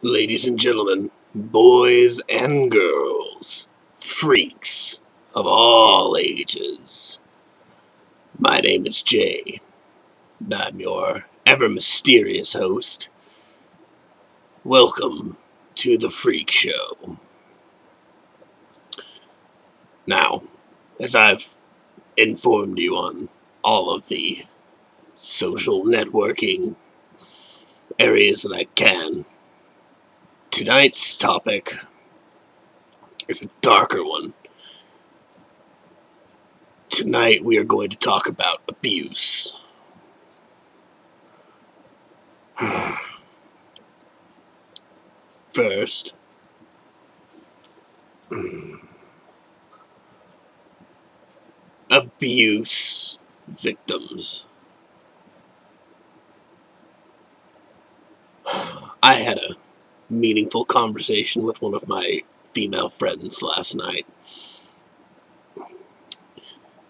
Ladies and gentlemen, boys and girls, freaks of all ages, my name is Jay, and I'm your ever-mysterious host. Welcome to the Freak Show. Now, as I've informed you on all of the social networking areas that I can, tonight's topic is a darker one. Tonight we are going to talk about abuse. First, abuse victims. I had a meaningful conversation with one of my female friends last night,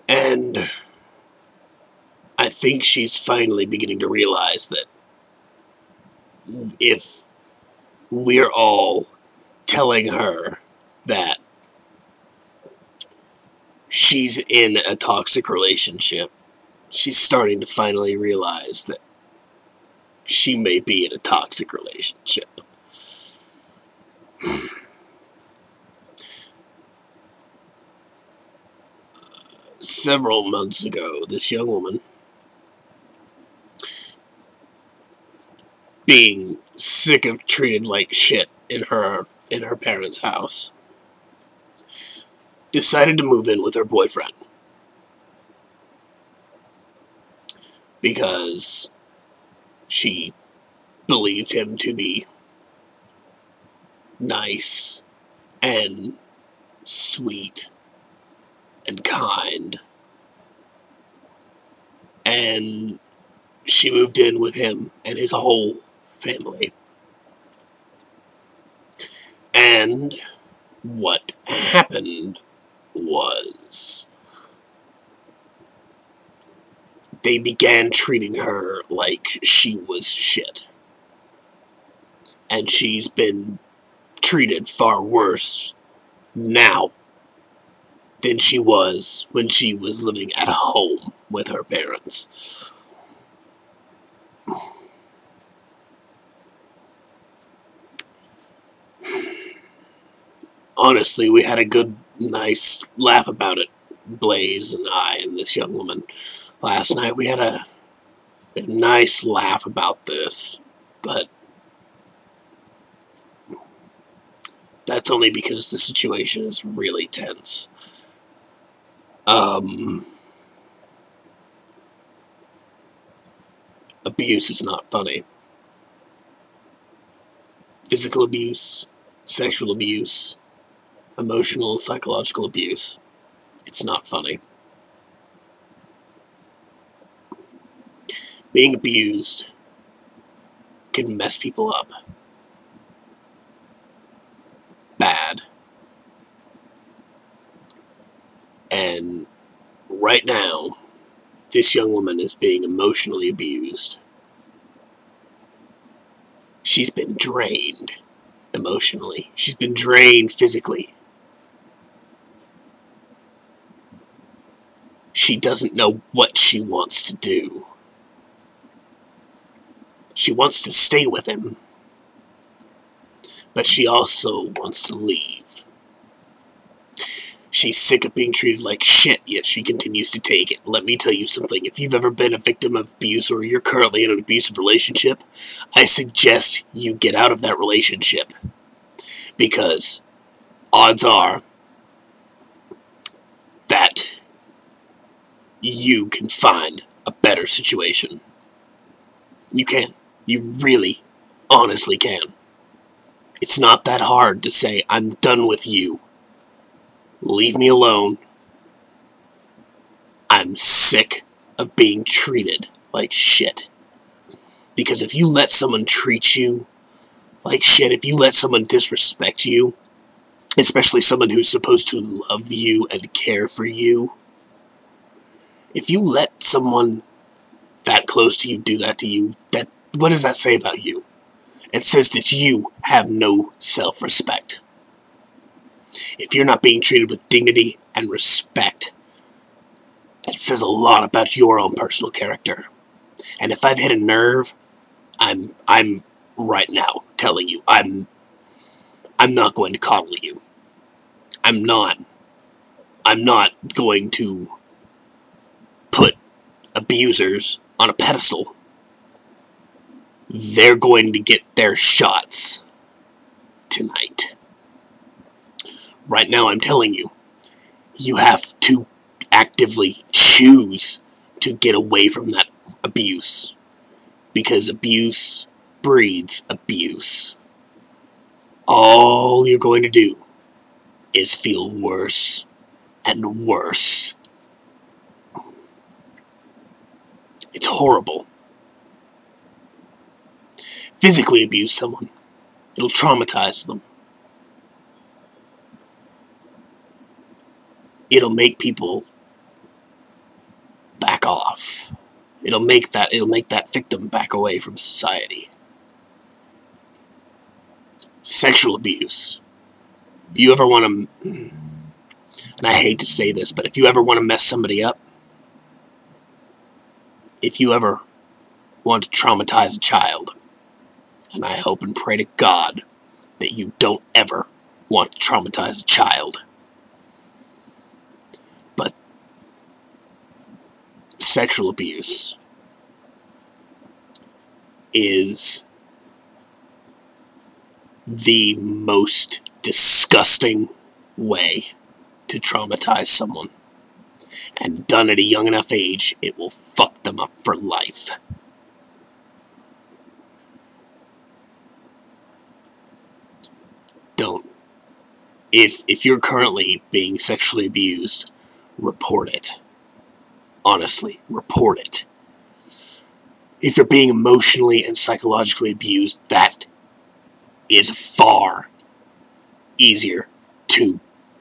and I think she's finally beginning to realize that if we're all telling her that she's in a toxic relationship, she's starting to finally realize that she may be in a toxic relationship. Several months ago, this young woman, being sick of treated like shit in her parents' house, decided to move in with her boyfriend because she believed him to be nice and sweet and kind, and she moved in with him and his whole family. And what happened was they began treating her like she was shit. And she's been treated far worse now than she was when she was living at home with her parents. Honestly, we had a good, nice laugh about it, Blaze and I and this young woman. Last night we had a nice laugh about this, but that's only because the situation is really tense. Abuse is not funny. Physical abuse, sexual abuse, emotional, psychological abuse. It's not funny. Being abused can mess people up. Bad. And right now, this young woman is being emotionally abused. She's been drained emotionally. She's been drained physically. She doesn't know what she wants to do. She wants to stay with him, but she also wants to leave. She's sick of being treated like shit, yet she continues to take it. Let me tell you something. If you've ever been a victim of abuse or you're currently in an abusive relationship, I suggest you get out of that relationship. Because odds are that you can find a better situation. You can. You really, honestly can. It's not that hard to say, I'm done with you. Leave me alone. I'm sick of being treated like shit. Because if you let someone treat you like shit, if you let someone disrespect you, especially someone who's supposed to love you and care for you, if you let someone that close to you do that to you, what does that say about you? It says that you have no self-respect. If you're not being treated with dignity and respect, it says a lot about your own personal character. And if I've hit a nerve, I'm right now telling you, I'm not going to coddle you. I'm not going to put abusers on a pedestal. They're going to get their shots tonight. Right now, I'm telling you, you have to actively choose to get away from that abuse. Because abuse breeds abuse. All you're going to do is feel worse and worse. It's horrible. Physically abuse someone. It'll traumatize them. It'll make people back off. It'll make that victim back away from society. Sexual abuse. You ever want to, and I hate to say this, but if you ever want to mess somebody up, if you ever want to traumatize a child, and I hope and pray to God that you don't ever want to traumatize a child, but sexual abuse is the most disgusting way to traumatize someone. And done at a young enough age, it will fuck them up for life. Don't. If you're currently being sexually abused, report it. Honestly, report it. If you're being emotionally and psychologically abused, that is far easier to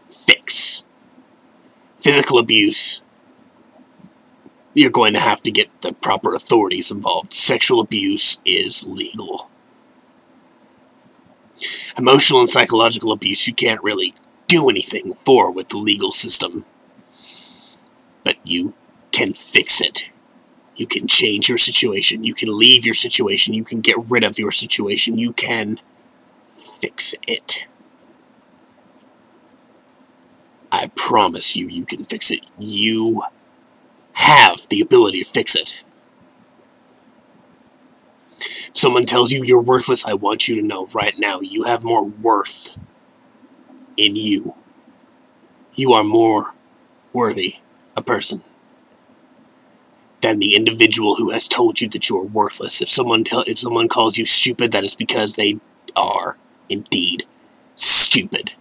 fix. Physical abuse, you're going to have to get the proper authorities involved. Sexual abuse is legal. Emotional and psychological abuse, you can't really do anything for with the legal system. But you can fix it. You can change your situation. You can leave your situation. You can get rid of your situation. You can fix it. I promise you, you can fix it. You have the ability to fix it. If someone tells you you're worthless, I want you to know right now, you have more worth in you. You are more worthy a person than the individual who has told you that you are worthless. If someone calls you stupid, that is because they are indeed stupid.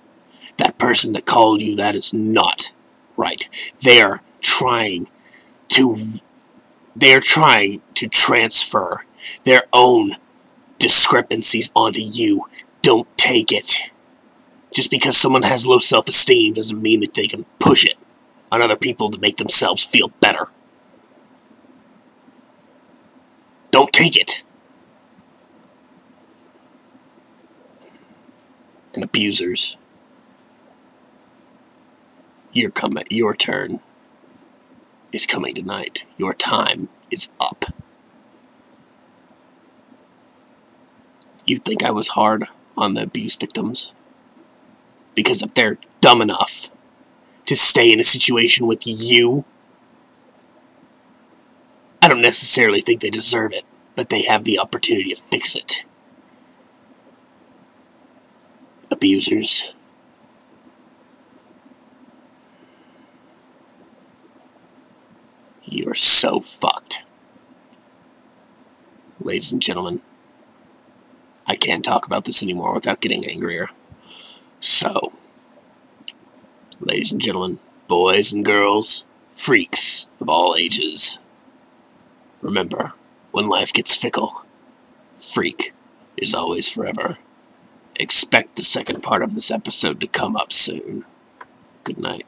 That person that called you that is not right. They are trying to transfer their own discrepancies onto you. Don't take it. Just because someone has low self-esteem doesn't mean that they can push it on other people to make themselves feel better. Don't take it. And abusers, your turn is coming tonight. Your time is up. You think I was hard on the abuse victims? Because if they're dumb enough to stay in a situation with you, I don't necessarily think they deserve it, but they have the opportunity to fix it. Abusers. You are so fucked. Ladies and gentlemen, I can't talk about this anymore without getting angrier. So, ladies and gentlemen, boys and girls, freaks of all ages, remember, when life gets fickle, freak is always forever. Expect the second part of this episode to come up soon. Good night.